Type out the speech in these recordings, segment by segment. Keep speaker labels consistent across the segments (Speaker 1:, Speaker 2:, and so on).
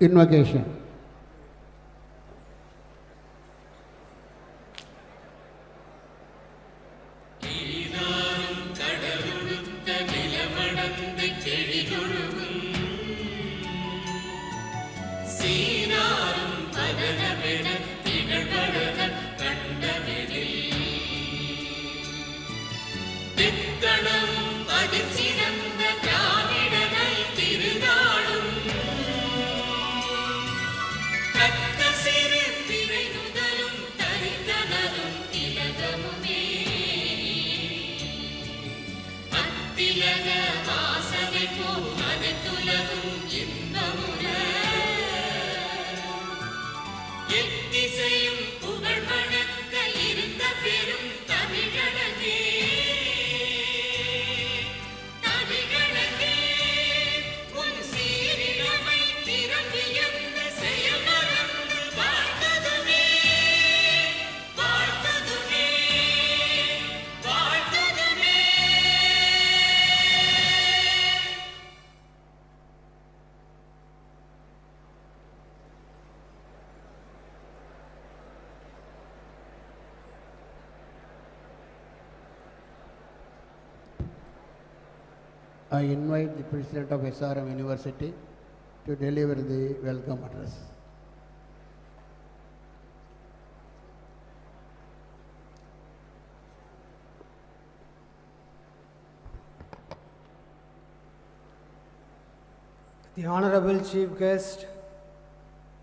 Speaker 1: Invocation. I invite the President of SRM University to deliver the welcome address.
Speaker 2: The Honorable Chief Guest,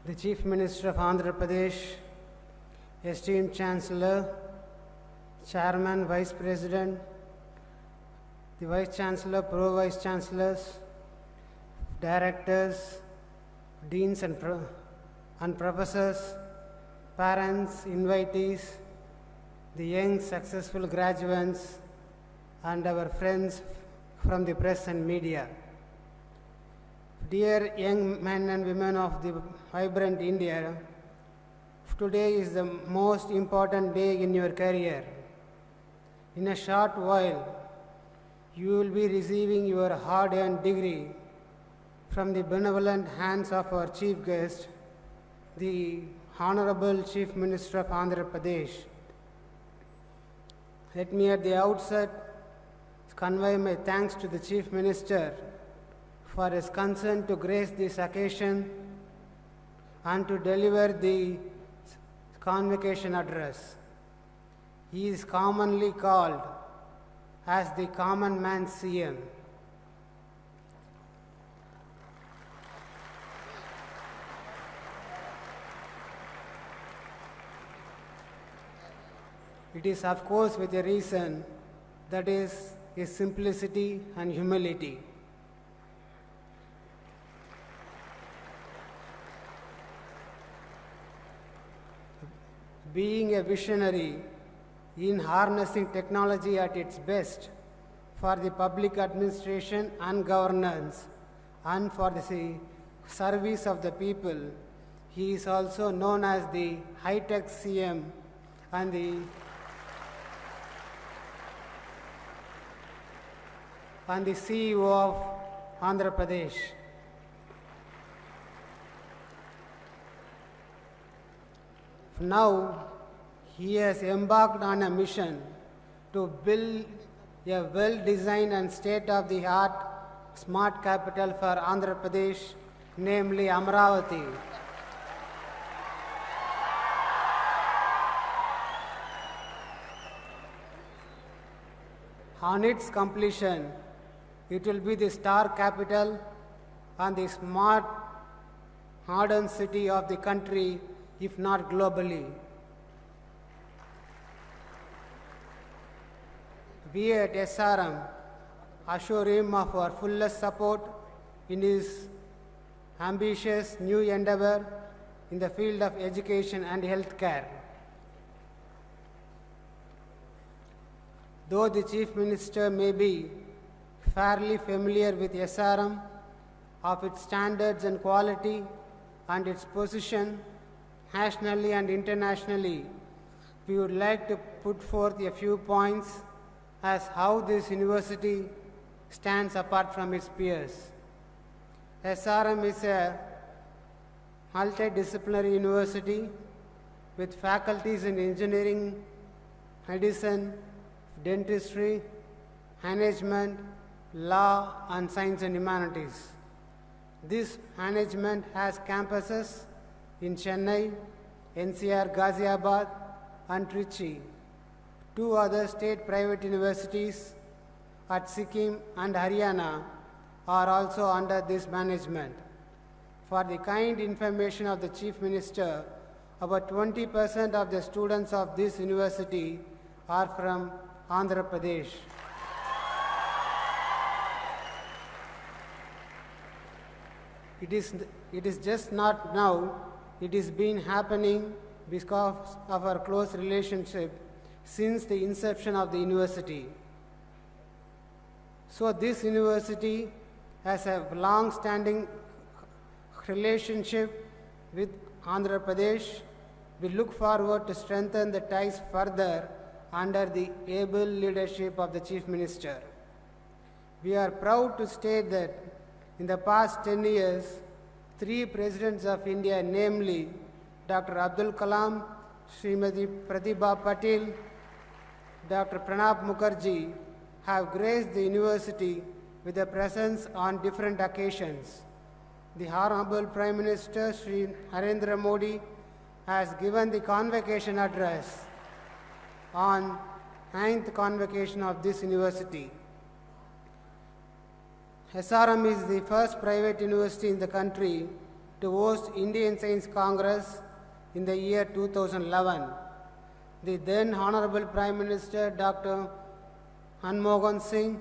Speaker 2: the Chief Minister of Andhra Pradesh, esteemed Chancellor, Chairman, Vice President, the Vice Chancellor, Pro-Vice Chancellors, Directors, Deans and Professors, parents, invitees, the young successful graduates, and our friends from the press and media. Dear young men and women of the vibrant India, today is the most important day in your career. In a short while, you will be receiving your hard-earned degree from the benevolent hands of our chief guest, the Honorable Chief Minister of Andhra Pradesh. Let me at the outset convey my thanks to the Chief Minister for his concern to grace this occasion and to deliver the convocation address. He is commonly called as the common man CM. It is of course with a reason, that is his simplicity and humility. Being a visionary in harnessing technology at its best for the public administration and governance and for the service of the people, he is also known as the high-tech CM and the CEO of Andhra Pradesh. Now, he has embarked on a mission to build a well-designed and state-of-the-art smart capital for Andhra Pradesh, namely Amaravati. On its completion, it will be the star capital and the smart, modern city of the country, if not globally. We at SRM assure him of our fullest support in his ambitious new endeavor in the field of education and healthcare. Though the Chief Minister may be fairly familiar with SRM, of its standards and quality and its position nationally and internationally, we would like to put forth a few points as how this university stands apart from its peers. SRM is a multidisciplinary university with faculties in engineering, medicine, dentistry, management, law, and science and humanities. This management has campuses in Chennai, NCR Ghaziabad, and Trichy. Two other state private universities at Sikkim and Haryana are also under this management. For the kind information of the Chief Minister, about 20% of the students of this university are from Andhra Pradesh. It is just not now, it has been happening because of our close relationship since the inception of the university. So this university has a long-standing relationship with Andhra Pradesh. We look forward to strengthen the ties further under the able leadership of the Chief Minister. We are proud to state that in the past 10 years, 3 Presidents of India, namely Dr. Abdul Kalam, Srimati Pratibha Patil, Dr. Pranab Mukherjee, have graced the university with a presence on different occasions. The Honorable Prime Minister, Sri Narendra Modi, has given the convocation address on 9th convocation of this university. SRM is the first private university in the country to host Indian Science Congress in the year 2011. The then Honorable Prime Minister Dr. Manmohan Singh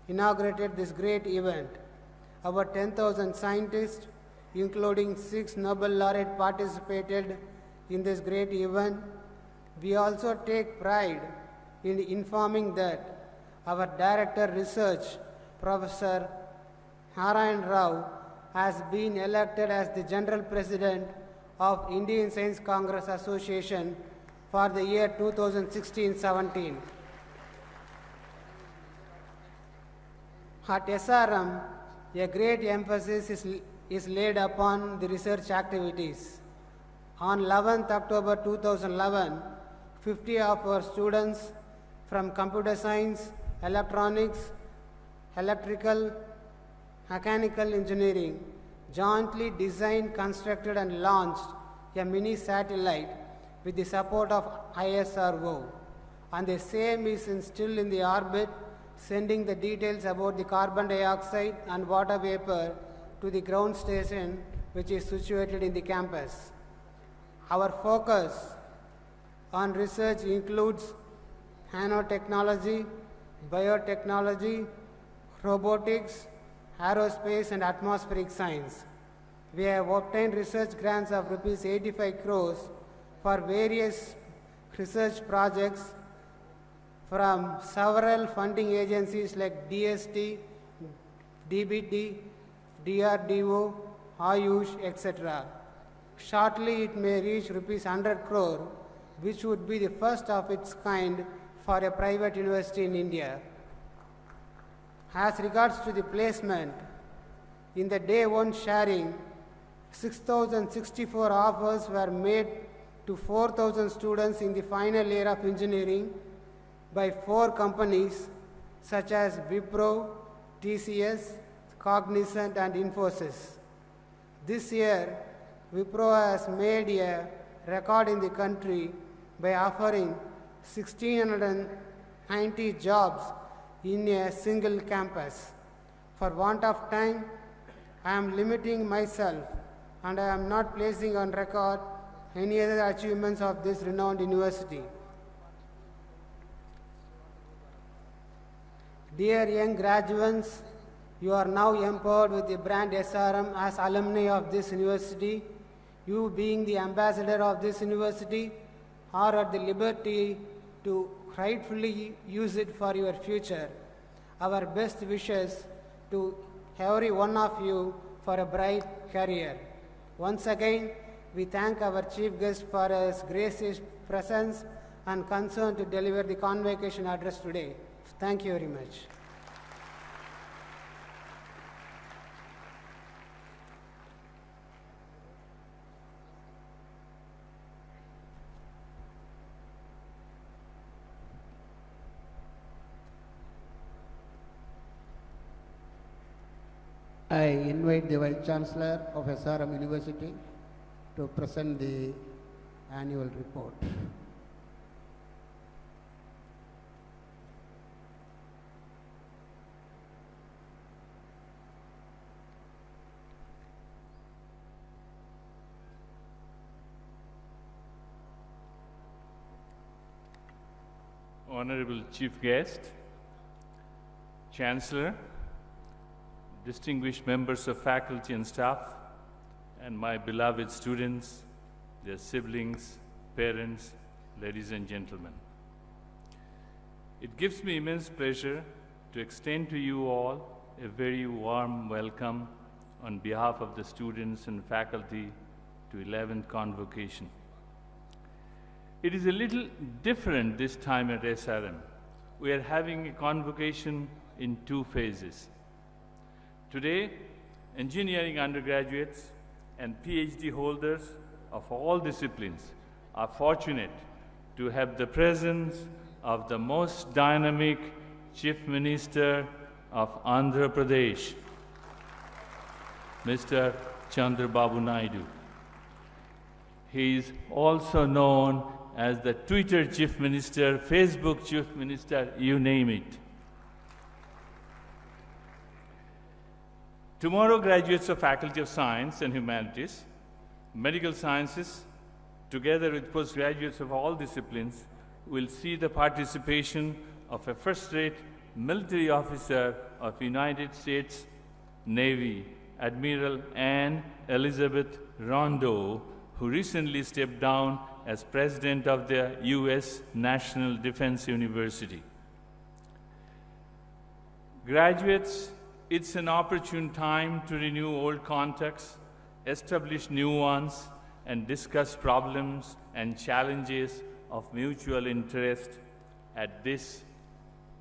Speaker 2: inaugurated this great event. About 10,000 scientists, including 6 Nobel laureates, participated in this great event. We also take pride in informing that our Director Research, Professor Narayan Rao, has been elected as the General President of Indian Science Congress Association for the year 2016-17. At SRM, a great emphasis is laid upon the research activities. On 11th October 2011, 50 of our students from computer science, electronics, electrical, mechanical engineering jointly designed, constructed, and launched a mini satellite with the support of ISRO. And the same is still in the orbit, sending the details about the carbon dioxide and water vapor to the ground station, which is situated in the campus. Our focus on research includes nanotechnology, biotechnology, robotics, aerospace, and atmospheric science. We have obtained research grants of rupees 85 crores for various research projects from several funding agencies like DST, DBT, DRDO, Ayush, etc. Shortly, it may reach rupees 100 crore, which would be the first of its kind for a private university in India. As regards to the placement, in the day one sharing, 6,064 offers were made to 4,000 students in the final year of engineering by 4 companies such as Wipro, TCS, Cognizant, and Infosys. This year, Wipro has made a record in the country by offering 1,690 jobs in a single campus. For want of time, I am limiting myself and I am not placing on record any other achievements of this renowned university. Dear young graduates, you are now empowered with the brand SRM as alumni of this university. You being the ambassador of this university are at the liberty to rightfully use it for your future. Our best wishes to every one of you for a bright career. Once again, we thank our chief guest for his gracious presence and concern to deliver the convocation address today. Thank you very much.
Speaker 1: I invite the Vice Chancellor of SRM University to present the annual report.
Speaker 3: Honorable Chief Guest, Chancellor, distinguished members of faculty and staff, and my beloved students, their siblings, parents, ladies and gentlemen. It gives me immense pleasure to extend to you all a very warm welcome on behalf of the students and faculty to 11th Convocation. It is a little different this time at SRM. We are having a convocation in two phases. Today, engineering undergraduates and PhD holders of all disciplines are fortunate to have the presence of the most dynamic Chief Minister of Andhra Pradesh, Mr. Chandrababu Naidu. He is also known as the Twitter Chief Minister, Facebook Chief Minister, you name it. Tomorrow, graduates of Faculty of Science and Humanities, Medical Sciences, together with postgraduates of all disciplines, will see the participation of a first-rate military officer of United States Navy, Admiral Anne Elizabeth Rondeau, who recently stepped down as president of the U.S. National Defense University. Graduates, it's an opportune time to renew old contacts, establish new ones, and discuss problems and challenges of mutual interest at this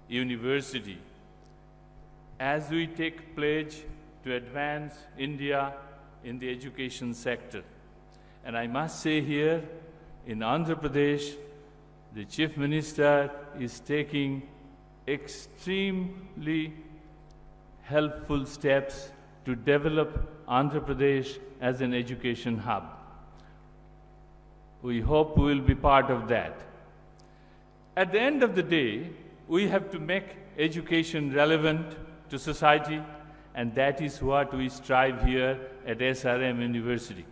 Speaker 3: university. As we take pledge to advance India in the education sector. And I must say here, in Andhra Pradesh, the Chief Minister is taking extremely helpful steps to develop Andhra Pradesh as an education hub. We hope we will be part of that. At the end of the day, we have to make education relevant to society, and that is what we strive here at SRM University.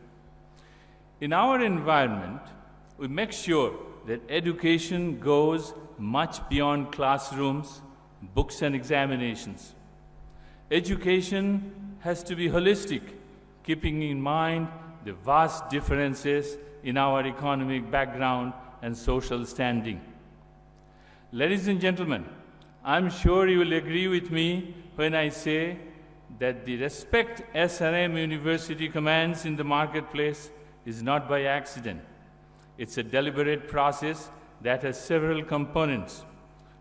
Speaker 3: In our environment, we make sure that education goes much beyond classrooms, books, and examinations. Education has to be holistic, keeping in mind the vast differences in our economic background and social standing. Ladies and gentlemen, I'm sure you will agree with me when I say that the respect SRM University commands in the marketplace is not by accident. It's a deliberate process that has several components.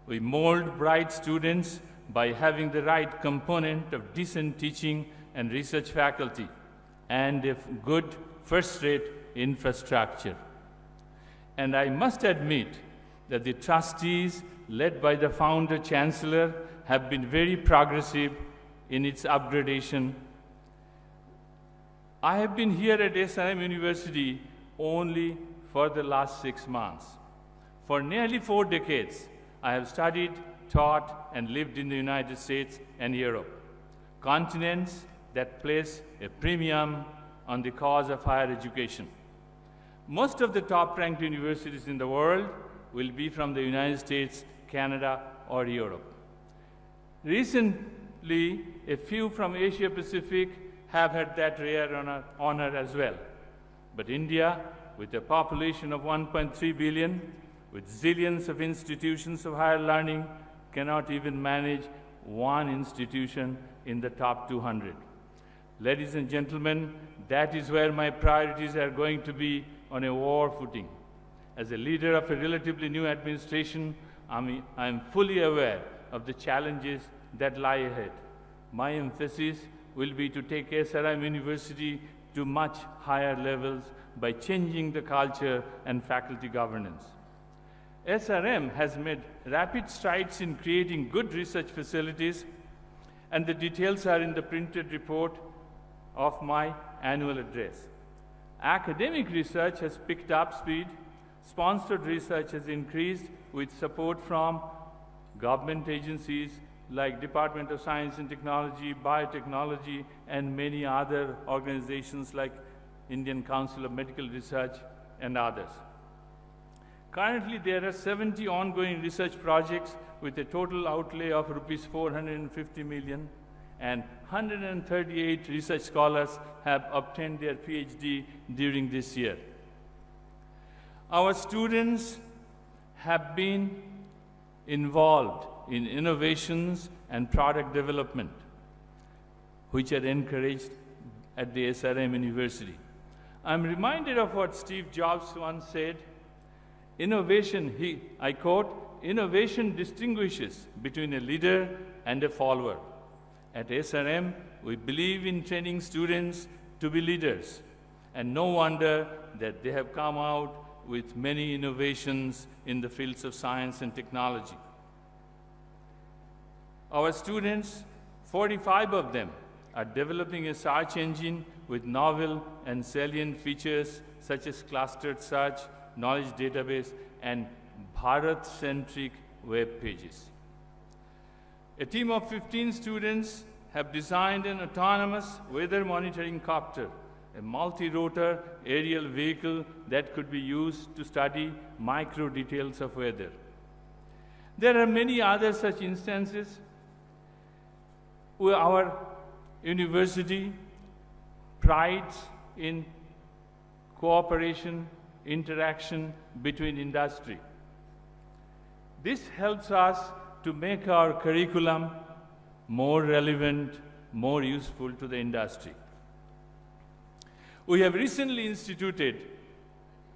Speaker 3: We mold bright students by having the right component of decent teaching and research faculty and a good first-rate infrastructure. And I must admit that the trustees, led by the founder chancellor, have been very progressive in its upgradation. I have been here at SRM University only for the last 6 months. For nearly 4 decades, I have studied, taught, and lived in the United States and Europe, continents that place a premium on the cause of higher education. Most of the top-ranked universities in the world will be from the United States, Canada, or Europe. Recently, a few from Asia Pacific have had that rare honor as well. But India, with a population of 1.3 billion, with zillions of institutions of higher learning, cannot even manage one institution in the top 200. Ladies and gentlemen, that is where my priorities are going to be on a war footing. As a leader of a relatively new administration, I am fully aware of the challenges that lie ahead. My emphasis will be to take SRM University to much higher levels by changing the culture and faculty governance. SRM has made rapid strides in creating good research facilities And the details are in the printed report of my annual address. Academic research has picked up speed. Sponsored research has increased with support from government agencies like Department of Science and Technology, Biotechnology, and many other organizations like Indian Council of Medical Research and others. Currently, there are 70 ongoing research projects with a total outlay of rupees 450 million, and 138 research scholars have obtained their PhD during this year. Our students have been involved in innovations and product development, which are encouraged at the SRM University. I'm reminded of what Steve Jobs once said, innovation, I quote, innovation distinguishes between a leader and a follower. At SRM, we believe in training students to be leaders, and no wonder that they have come out with many innovations in the fields of science and technology. Our students, 45 of them, are developing a search engine with novel and salient features such as clustered search, knowledge database, and Bharat-centric web pages. A team of 15 students have designed an autonomous weather monitoring copter, a multi-rotor aerial vehicle that could be used to study micro details of weather. There are many other such instances where our university prides in cooperation, interaction between industry. This helps us to make our curriculum more relevant, more useful to the industry. We have recently instituted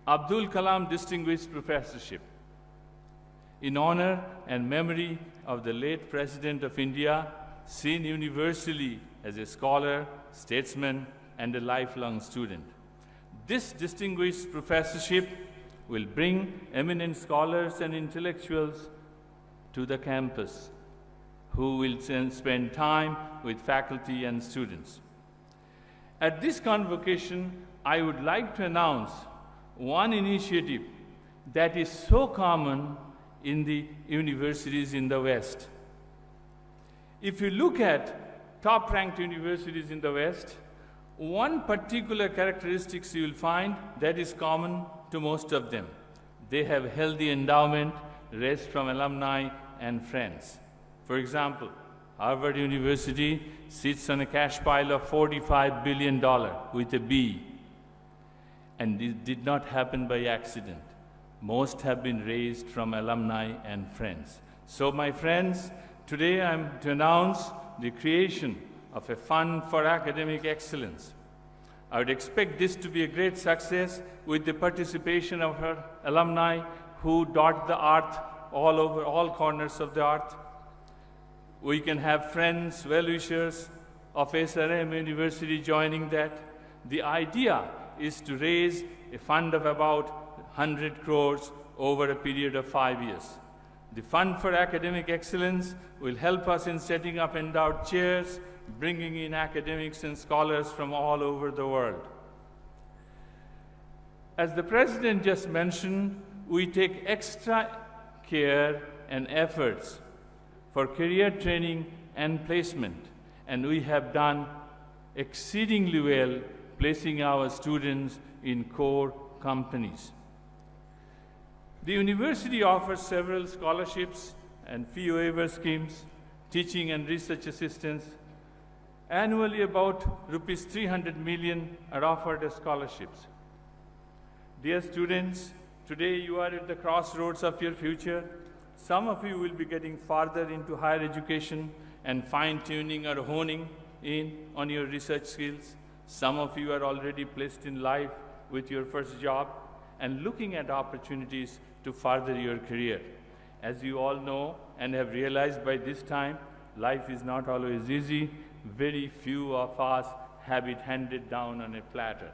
Speaker 3: Abdul Kalam Distinguished Professorship in honor and memory of the late President of India, seen universally as a scholar, statesman, and a lifelong student. This distinguished professorship will bring eminent scholars and intellectuals to the campus who will spend time with faculty and students. At this convocation, I would like to announce one initiative that is so common in the universities in the West. If you look at top-ranked universities in the West, one particular characteristic you will find that is common to most of them. They have healthy endowment raised from alumni and friends. For example, Harvard University sits on a cash pile of $45 billion with a B. And this did not happen by accident. Most have been raised from alumni and friends. So my friends, today I'm to announce the creation of a fund for academic excellence. I would expect this to be a great success with the participation of our alumni who dot the earth all over, all corners of the earth. We can have friends, well-wishers of SRM University joining that. The idea is to raise a fund of about 100 crores over a period of 5 years. The Fund for Academic Excellence will help us in setting up endowed chairs, bringing in academics and scholars from all over the world. As the President just mentioned, we take extra care and efforts for career training and placement, and we have done exceedingly well placing our students in core companies. The university offers several scholarships and fee waiver schemes, teaching and research assistance. Annually, about rupees 300 million are offered as scholarships. Dear students, today you are at the crossroads of your future. Some of you will be getting farther into higher education and fine-tuning or honing in on your research skills. Some of you are already placed in life with your first job and looking at opportunities to further your career. As you all know and have realized by this time, life is not always easy. Very few of us have it handed down on a platter.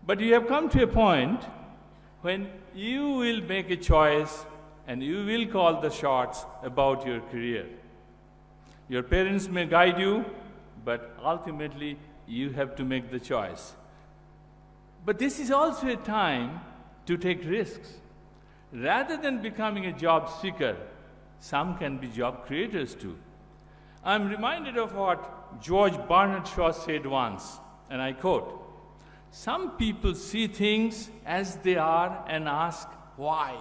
Speaker 3: But you have come to a point when you will make a choice and you will call the shots about your career. Your parents may guide you, but ultimately you have to make the choice. But this is also a time to take risks. Rather than becoming a job seeker, some can be job creators too. I'm reminded of what George Bernard Shaw said once, and I quote, "Some people see things as they are and ask why.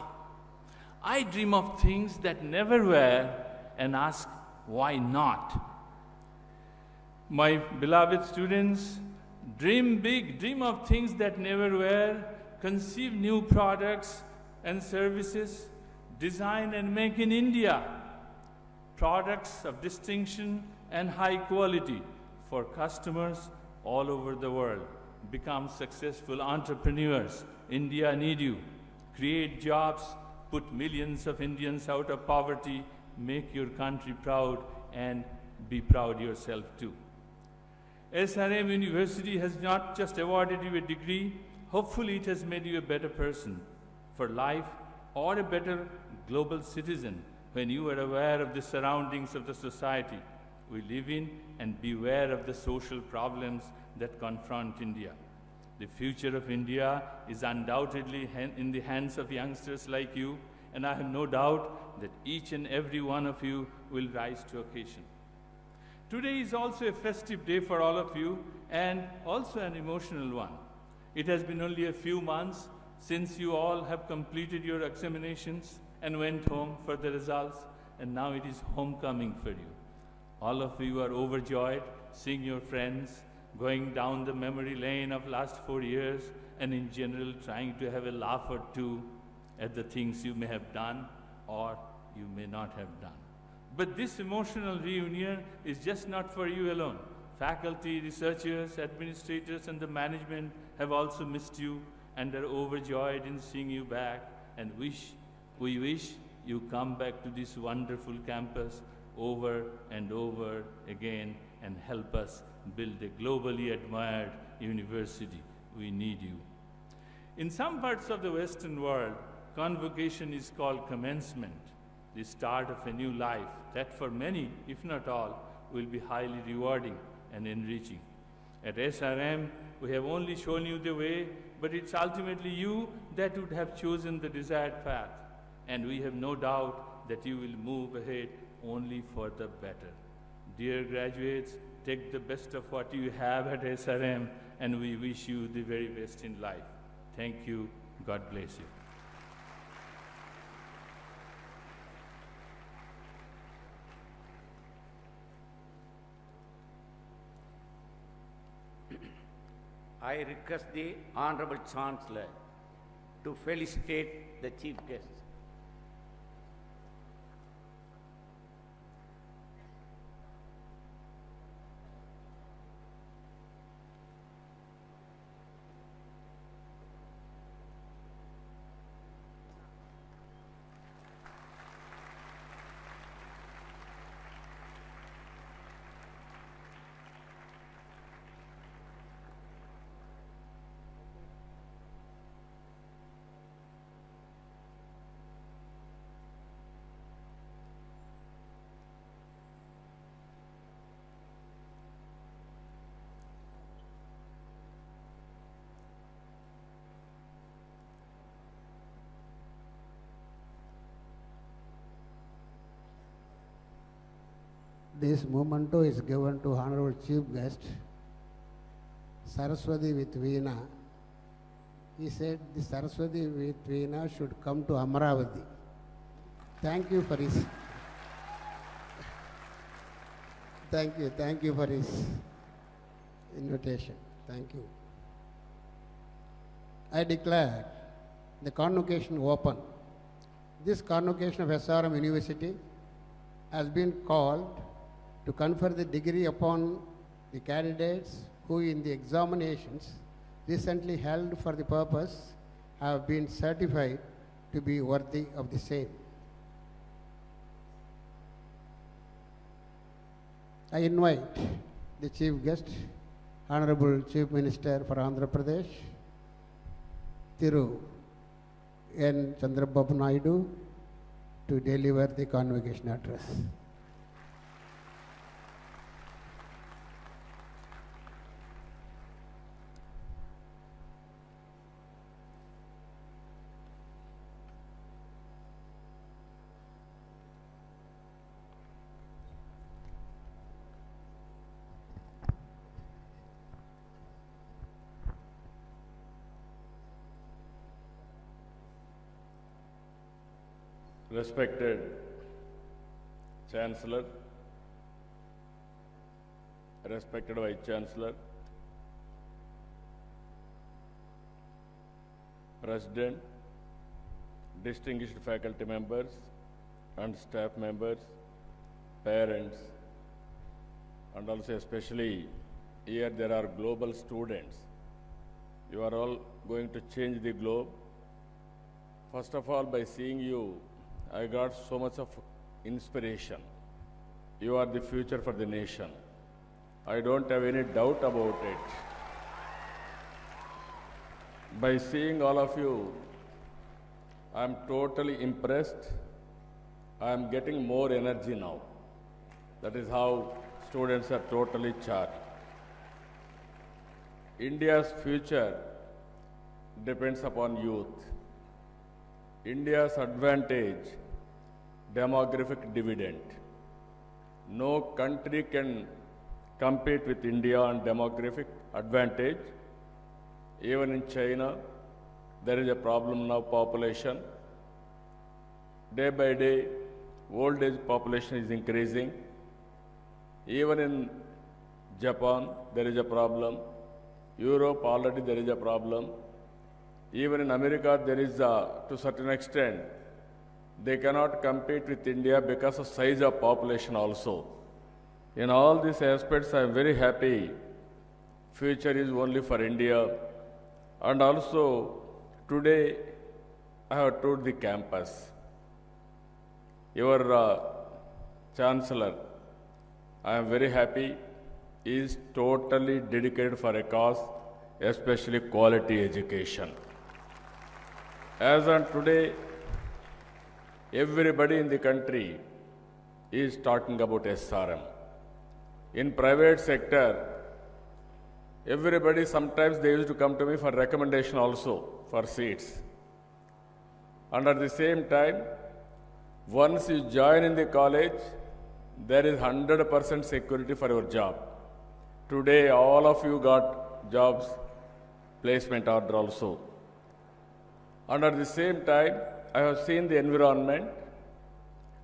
Speaker 3: I dream of things that never were and ask why not." My beloved students, dream big, dream of things that never were, conceive new products and services, design and make in India products of distinction and high quality for customers all over the world. Become successful entrepreneurs. India needs you. Create jobs, put millions of Indians out of poverty, make your country proud, and be proud yourself too. SRM University has not just awarded you a degree, hopefully it has made you a better person for life or a better global citizen when you are aware of the surroundings of the society we live in and be aware of the social problems that confront India. The future of India is undoubtedly in the hands of youngsters like you, and I have no doubt that each and every one of you will rise to occasion. Today is also a festive day for all of you and also an emotional one. It has been only a few months since you all have completed your examinations and went home for the results, and now it is homecoming for you. All of you are overjoyed seeing your friends, going down the memory lane of last 4 years, and in general trying to have a laugh or two at the things you may have done or you may not have done. But this emotional reunion is just not for you alone. Faculty, researchers, administrators, and the management have also missed you and are overjoyed in seeing you back, and we wish you come back to this wonderful campus over and over again and help us build a globally admired university. We need you. In some parts of the Western world, convocation is called commencement, the start of a new life that for many, if not all, will be highly rewarding and enriching. At SRM, we have only shown you the way, but it's ultimately you that would have chosen the desired path, and we have no doubt that you will move ahead only for the better. Dear graduates, take the best of what you have at SRM, and we wish you the very best in life. Thank you. God bless you.
Speaker 4: I request the Honorable Chancellor to felicitate the Chief Guest.
Speaker 1: This memento is given to Honorable Chief Guest, Saraswati with Veena. He said the Saraswati with Veena should come to Amaravati. Thank you for his thank you for his invitation. Thank you. I declare the convocation open. This convocation of SRM University has been called to confer the degree upon the candidates who in the examinations recently held for the purpose have been certified to be worthy of the same. I invite the Chief Guest, Honorable Chief Minister for Andhra Pradesh, Thiru N. Chandrababu Naidu, to deliver the convocation address.
Speaker 5: respected Chancellor, respected Vice Chancellor, President, distinguished faculty members and staff members, parents, and also especially here there are global students. You are all going to change the globe. First of all, by seeing you, I got so much of inspiration. You are the future for the nation. I don't have any doubt about it. By seeing all of you, I am totally impressed. I am getting more energy now. That is how students are totally charged. India's future depends upon youth. India's advantage, demographic dividend. No country can compete with India on demographic advantage. Even in China, there is a problem now, population. Day by day, old age population is increasing. Even in Japan, there is a problem. Europe, already there is a problem. Even in America, there is to a certain extent, they cannot compete with India because of size of population also. In all these aspects, I am very happy. Future is only for India. And also, today, I have toured the campus. Your Chancellor, I am very happy, is totally dedicated for a cause, especially quality education. As on today, everybody in the country is talking about SRM. In private sector, everybody, sometimes they used to come to me for recommendation also for seats. And at the same time, once you join in the college, there is 100% security for your job. Today, all of you got jobs, placement order also. And at the same time, I have seen the environment,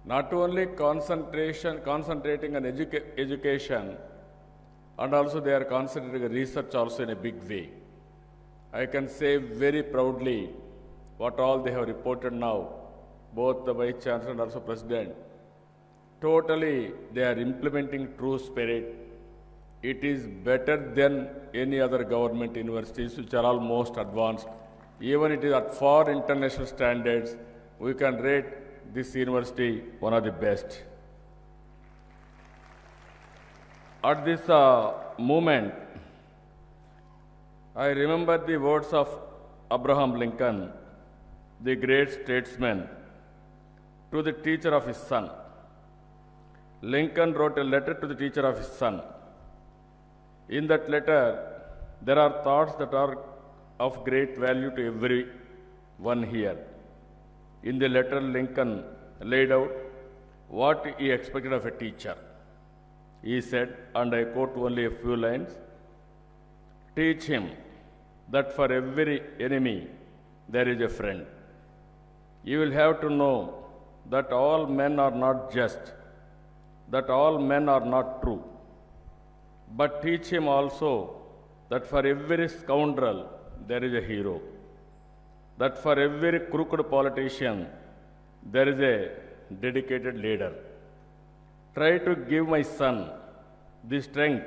Speaker 5: not only concentrating on education, and also they are concentrating on research also in a big way. I can say very proudly what all they have reported now, both the Vice Chancellor and also President. Totally, they are implementing true spirit. It is better than any other government universities which are all most advanced. Even it is at far international standards, we can rate this university one of the best. At this moment, I remember the words of Abraham Lincoln, the great statesman, to the teacher of his son. Lincoln wrote a letter to the teacher of his son. In that letter, there are thoughts that are of great value to everyone here. In the letter, Lincoln laid out what he expected of a teacher. He said, and I quote only a few lines, "Teach him that for every enemy there is a friend. You will have to know that all men are not just, that all men are not true. But teach him also that for every scoundrel there is a hero, that for every crooked politician there is a dedicated leader. Try to give my son the strength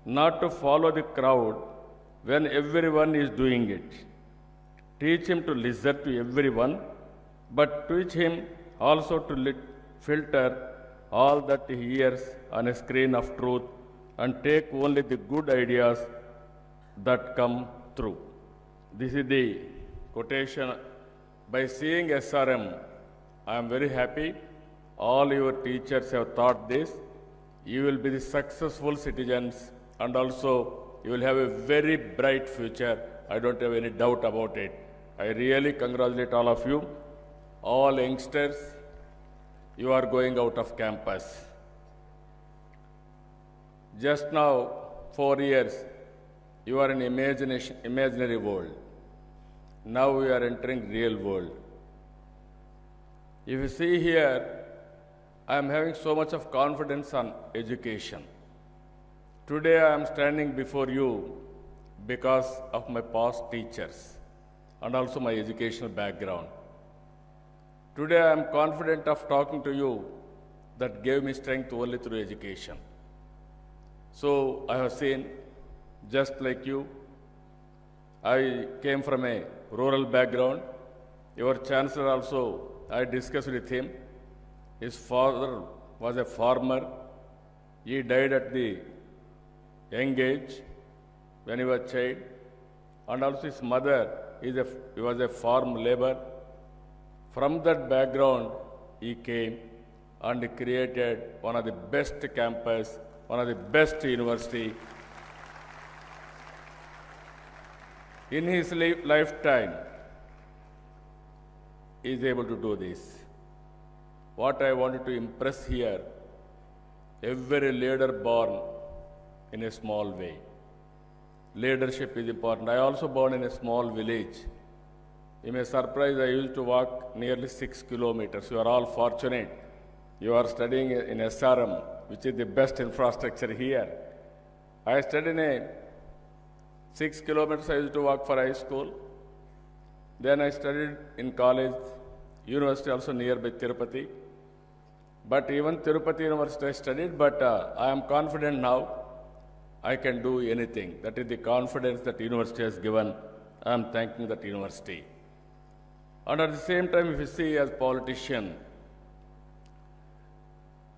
Speaker 5: not to follow the crowd when everyone is doing it. Teach him to listen to everyone, but teach him also to filter all that he hears on a screen of truth and take only the good ideas that come through." This is the quotation. By seeing SRM, I am very happy. All your teachers have taught this. You will be the successful citizens, and also you will have a very bright future. I don't have any doubt about it. I really congratulate all of you. All youngsters, you are going out of campus. Just now, 4 years, you are in imaginary world. Now we are entering real world. If you see here, I am having so much of confidence on education. Today I am standing before you because of my past teachers and also my educational background. Today I am confident of talking to you that gave me strength only through education. So I have seen, just like you, I came from a rural background. Your chancellor also, I discussed with him. His father was a farmer. He died at the young age when he was a child. And also his mother he was a farm labor. From that background, he came and created one of the best campus, one of the best university. In his lifetime, he is able to do this. What I wanted to impress here, every leader born in a small way. Leadership is important. I also born in a small village. You may surprise, I used to walk nearly 6 kilometers. You are all fortunate. You are studying in SRM, which is the best infrastructure here. I studied in a 6 kilometers I used to walk for high school. Then I studied in college, university also nearby Tirupati. But even Tirupati University I studied, but I am confident now I can do anything. That is the confidence that university has given. I am thanking that university. And at the same time, if you see as politician,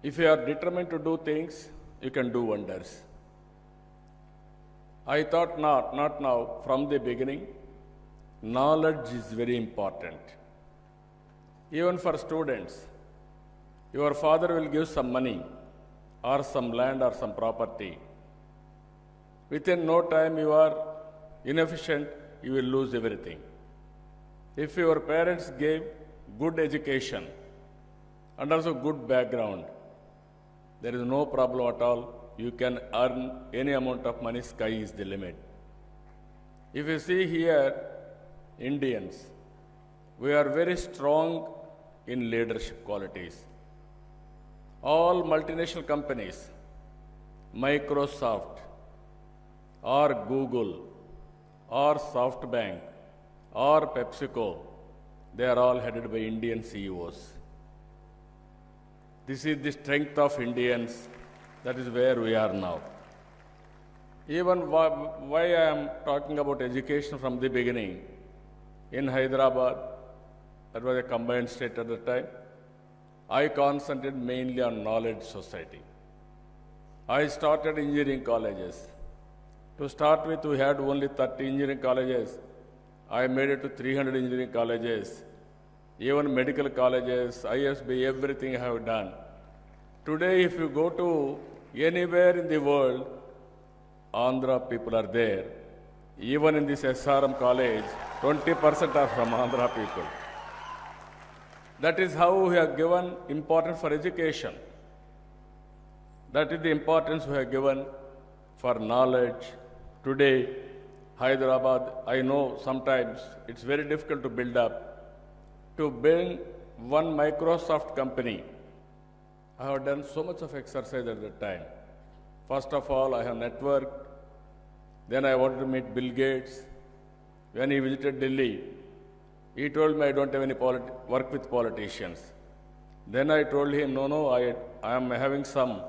Speaker 5: if you are determined to do things, you can do wonders. I thought not now, from the beginning, knowledge is very important. Even for students, your father will give some money or some land or some property. Within no time you are inefficient, you will lose everything. If your parents gave good education and also good background, there is no problem at all. You can earn any amount of money, sky is the limit. If you see here, Indians, we are very strong in leadership qualities. All multinational companies, Microsoft, or Google, or SoftBank, or PepsiCo, they are all headed by Indian CEOs. This is the strength of Indians. That is where we are now. Even why I am talking about education from the beginning, in Hyderabad, that was a combined state at the time, I concentrated mainly on knowledge society. I started engineering colleges. To start with, we had only 30 engineering colleges. I made it to 300 engineering colleges. Even medical colleges, ISB, everything I have done. Today, if you go to anywhere in the world, Andhra people are there. Even in this SRM college, 20% are from Andhra people. That is how we have given importance for education. That is the importance we have given for knowledge. Today, Hyderabad, I know sometimes it's very difficult to build up. To build one Microsoft company, I have done so much of exercise at that time. First of all, I have networked. Then I wanted to meet Bill Gates. When he visited Delhi, he told me I don't have any work with politicians. Then I told him, no, I am having some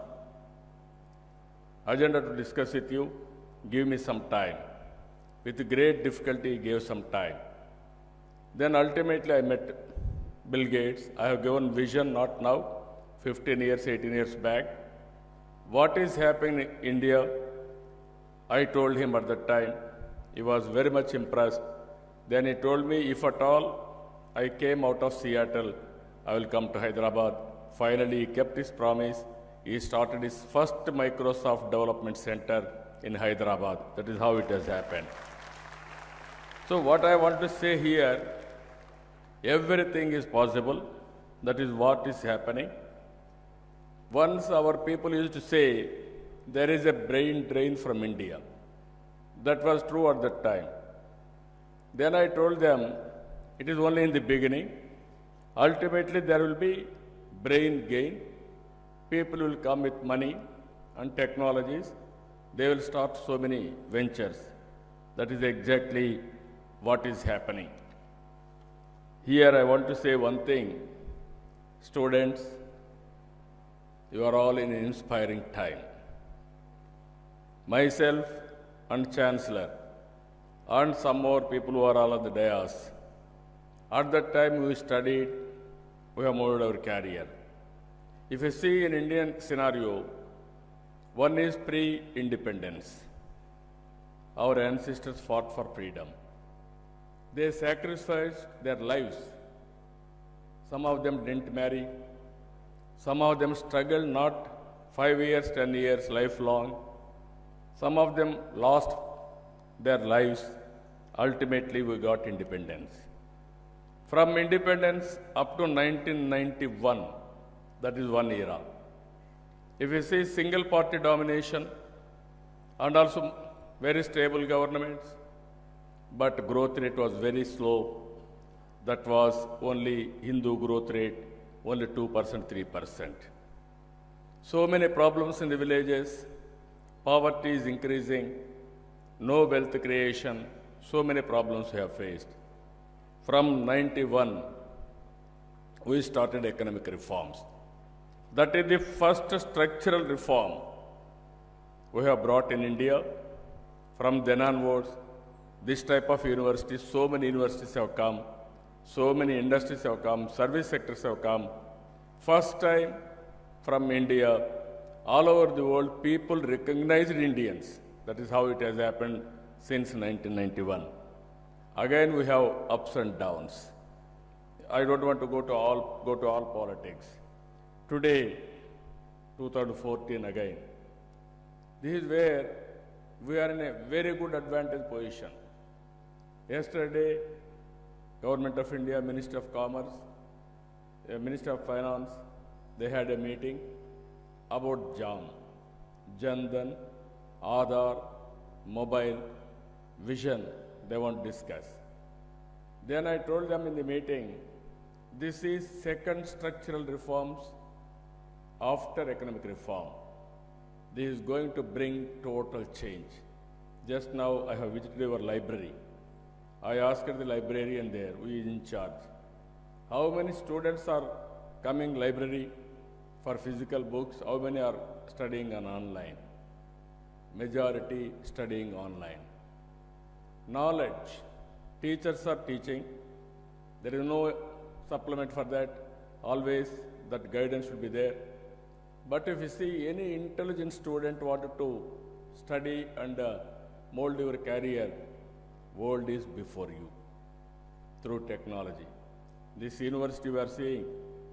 Speaker 5: agenda to discuss with you. Give me some time. With great difficulty, he gave some time. Then ultimately I met Bill Gates. I have given vision, not now, 15 years, 18 years back. What is happening in India? I told him at that time. He was very much impressed. Then he told me, if at all I came out of Seattle, I will come to Hyderabad. Finally, he kept his promise. He started his first Microsoft Development Center in Hyderabad. That is how it has happened. So what I want to say here, everything is possible. That is what is happening. Once our people used to say, there is a brain drain from India. That was true at that time. Then I told them, it is only in the beginning. Ultimately, there will be brain gain. People will come with money and technologies. They will start so many ventures. That is exactly what is happening. Here I want to say one thing. Students, you are all in an inspiring time. Myself and Chancellor and some more people who are all on the dais. At that time we studied, we have moved our career. If you see an Indian scenario, one is pre-independence. Our ancestors fought for freedom. They sacrificed their lives. Some of them didn't marry. Some of them struggled not 5 years, 10 years, lifelong. Some of them lost their lives. Ultimately, we got independence. From independence up to 1991, that is one era. If you see single party domination and also very stable governments, but growth rate was very slow. That was only Hindu growth rate, only 2%, 3%. So many problems in the villages, poverty is increasing, no wealth creation, so many problems we have faced. From 91, we started economic reforms. That is the first structural reform we have brought in India. From then onwards, this type of universities, so many universities have come, so many industries have come, service sectors have come. First time from India, all over the world, people recognized Indians. That is how it has happened since 1991. Again, we have ups and downs. I don't want to go to all politics. Today, 2014 again, this is where we are in a very good advantage position. Yesterday, Government of India, Minister of Commerce, Minister of Finance, they had a meeting about JAM, Jan Dhan, Aadhaar, mobile, vision, they want to discuss. Then I told them in the meeting, this is second structural reforms after economic reform. This is going to bring total change. Just now I have visited your library. I asked the librarian there, who is in charge, how many students are coming library for physical books, how many are studying on online? Majority studying online. Knowledge, teachers are teaching, there is no supplement for that, always that guidance should be there. But if you see any intelligent student wanted to study and mold your career, world is before you through technology. This university we are seeing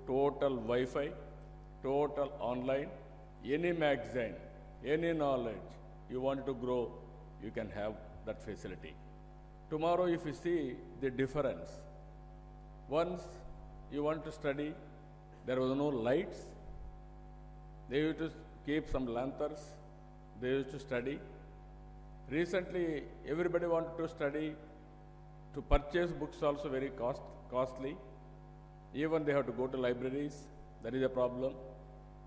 Speaker 5: total Wi-Fi, total online, any magazine, any knowledge you want to grow, you can have that facility. Tomorrow if you see the difference, once you want to study, there was no lights, they used to keep some lanterns, they used to study. Recently, everybody wanted to study, to purchase books also very costly. Even they have to go to libraries, that is a problem.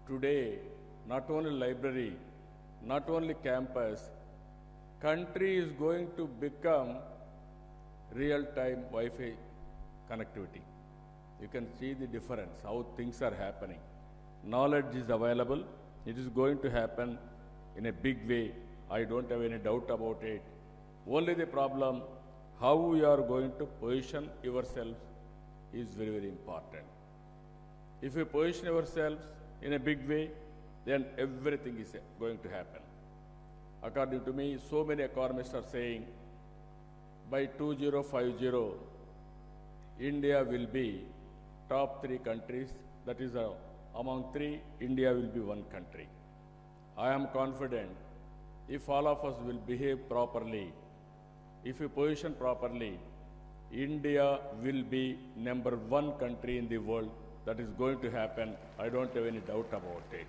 Speaker 5: Today, not only library, not only campus, country is going to become real-time Wi-Fi connectivity. You can see the difference, how things are happening. Knowledge is available, it is going to happen in a big way. I don't have any doubt about it. Only the problem, how you are going to position yourself is very, very important. If you position yourselves in a big way, then everything is going to happen. According to me, so many economists are saying, by 2050, India will be top 3 countries, that is among 3, India will be one country. I am confident if all of us will behave properly, if we position properly, India will be number 1 country in the world. That is going to happen. I don't have any doubt about it.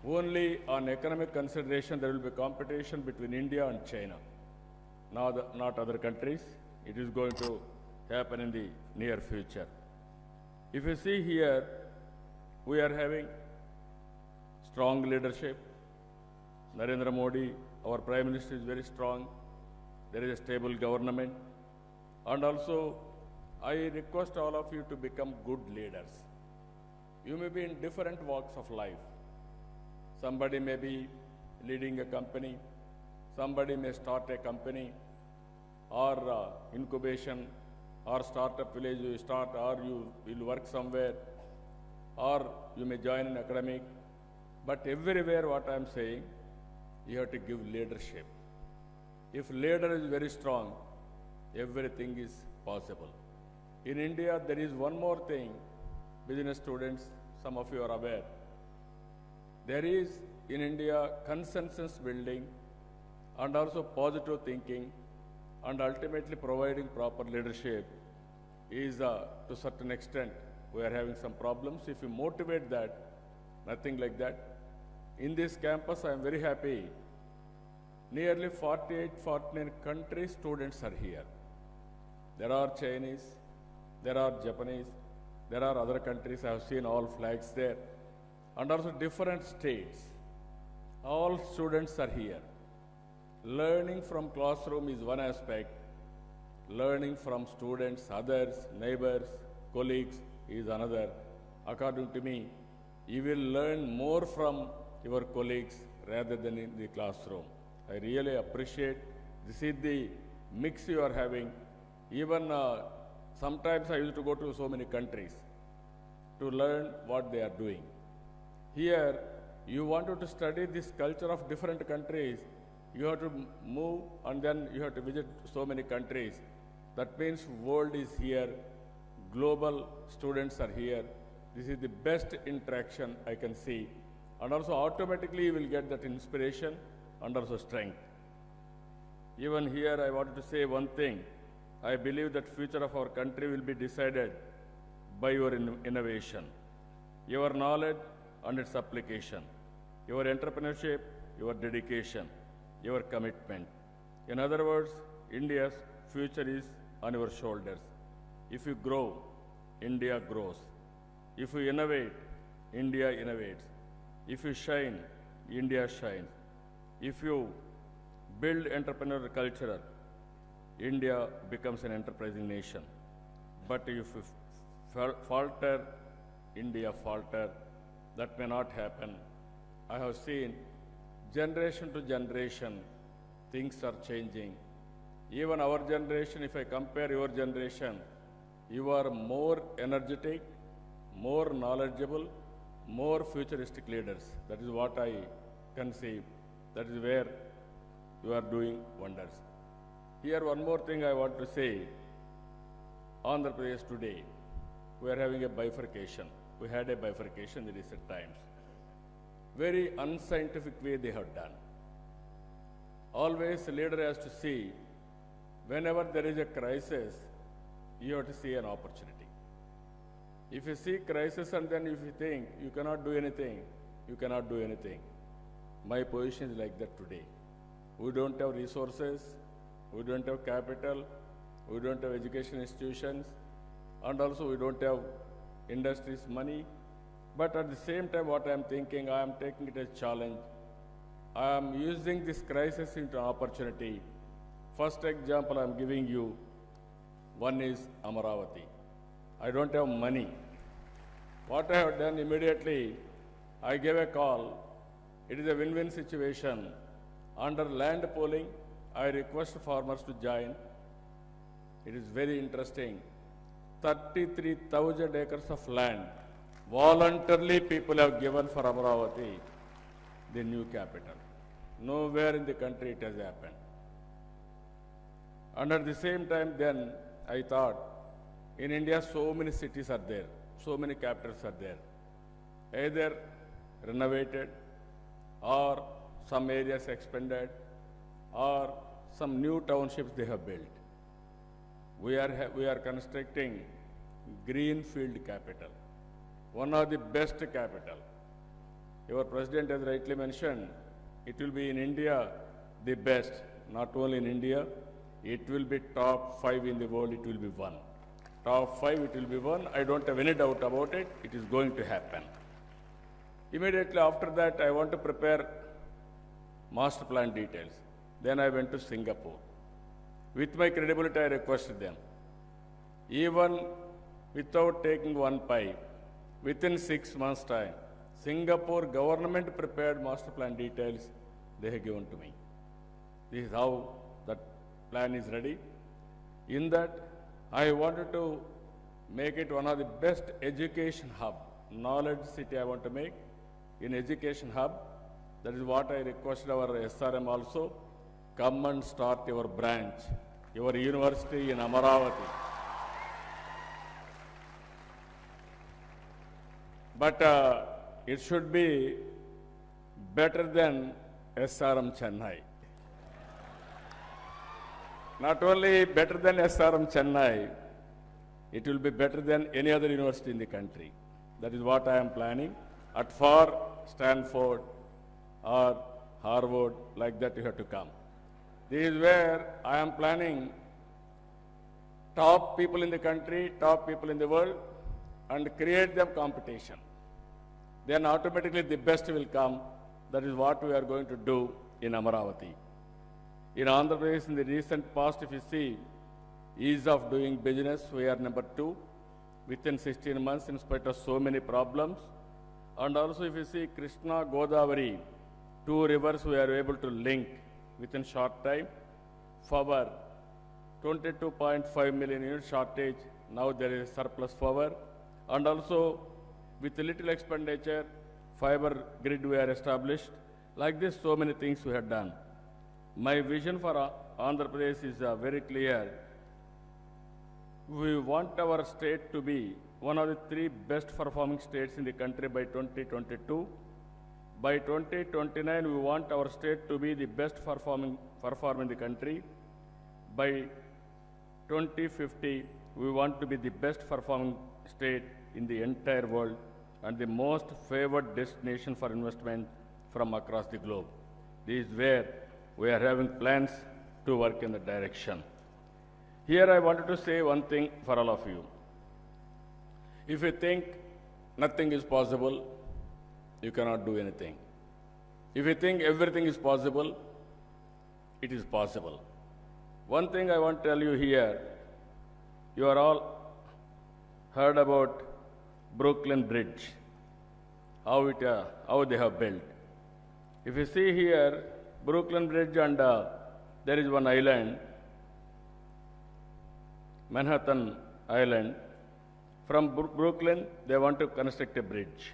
Speaker 5: Only on economic consideration there will be competition between India and China, not other countries. It is going to happen in the near future. If you see here, we are having strong leadership. Narendra Modi, our Prime Minister, is very strong. There is a stable government. And also, I request all of you to become good leaders. You may be in different walks of life. Somebody may be leading a company. Somebody may start a company or incubation or startup village you start, or you will work somewhere, or you may join an academic. But everywhere what I am saying, you have to give leadership. If leader is very strong, everything is possible. In India, there is one more thing, business students, some of you are aware. There is in India consensus building and also positive thinking and ultimately providing proper leadership is to a certain extent we are having some problems. If you motivate that, nothing like that. In this campus, I am very happy. Nearly 48, 49 countries students are here. There are Chinese, there are Japanese, there are other countries. I have seen all flags there. And also different states. All students are here. Learning from classroom is one aspect. Learning from students, others, neighbors, colleagues is another. According to me, you will learn more from your colleagues rather than in the classroom. I really appreciate this is the mix you are having. Even sometimes I used to go to so many countries to learn what they are doing. Here, you wanted to study this culture of different countries. You have to move and then you have to visit so many countries. That means world is here, global students are here. This is the best interaction I can see. And also automatically you will get that inspiration and also strength. Even here I wanted to say one thing. I believe that future of our country will be decided by your innovation, your knowledge and its application, your entrepreneurship, your dedication, your commitment. In other words, India's future is on your shoulders. If you grow, India grows. If you innovate, India innovates. If you shine, India shines. If you build entrepreneurial culture, India becomes an enterprising nation. But if you falter, India falter. That may not happen. I have seen generation to generation, things are changing. Even our generation, if I compare your generation, you are more energetic, more knowledgeable, more futuristic leaders. That is what I conceive. That is where you are doing wonders. Here, one more thing I want to say. Andhra Pradesh today, we are having a bifurcation. We had a bifurcation in recent times. Very unscientific way they have done. Always the leader has to see, whenever there is a crisis, you have to see an opportunity. If you see crisis and then if you think you cannot do anything, you cannot do anything. My position is like that today. We don't have resources, we don't have capital, we don't have education institutions, and also we don't have industries, money. But at the same time, what I am thinking, I am taking it as a challenge. I am using this crisis into an opportunity. First example I am giving you, one is Amaravati. I don't have money. What I have done immediately, I gave a call. It is a win-win situation. Under land pooling, I request farmers to join. It is very interesting. 33,000 acres of land, voluntarily people have given for Amaravati, the new capital. Nowhere in the country it has happened. And at the same time then, I thought, in India so many cities are there, so many capitals are there. Either renovated, or some areas expanded, or some new townships they have built. We are constructing greenfield capital, one of the best capital. Your president has rightly mentioned, it will be in India the best, not only in India, it will be top 5 in the world, it will be one. top 5 it will be one. I don't have any doubt about it. It is going to happen. Immediately after that, I want to prepare master plan details. Then I went to Singapore. With my credibility, I requested them. Even without taking one pie, within 6 months' time, Singapore government prepared master plan details they have given to me. This is how that plan is ready. In that, I wanted to make it one of the best education hub, knowledge city I want to make in education hub. That is what I requested our SRM also. Come and start your branch, your university in Amaravati. But it should be better than SRM Chennai. Not only better than SRM Chennai, it will be better than any other university in the country. That is what I am planning. At for Stanford or Harvard, like that you have to come. This is where I am planning top people in the country, top people in the world, and create them competition. Then automatically the best will come. That is what we are going to do in Amaravati. In Andhra Pradesh, in the recent past, if you see, ease of doing business, we are number 2 within 16 months in spite of so many problems. And also if you see Krishna, Godavari, 2 rivers we are able to link within short time. Power, 22.5 million unit shortage, now there is surplus power. And also with little expenditure, fiber grid we are established. Like this, so many things we have done. My vision for Andhra Pradesh is very clear. We want our state to be one of the 3 best performing states in the country by 2022. By 2029, we want our state to be the best performer in the country. By 2050, we want to be the best performing state in the entire world and the most favored destination for investment from across the globe. This is where we are having plans to work in that direction. Here I wanted to say one thing for all of you. If you think nothing is possible, you cannot do anything. If you think everything is possible, it is possible. One thing I want to tell you here, you are all heard about Brooklyn Bridge, how they have built. If you see here, Brooklyn Bridge and there is one island, Manhattan Island. From Brooklyn, they want to construct a bridge.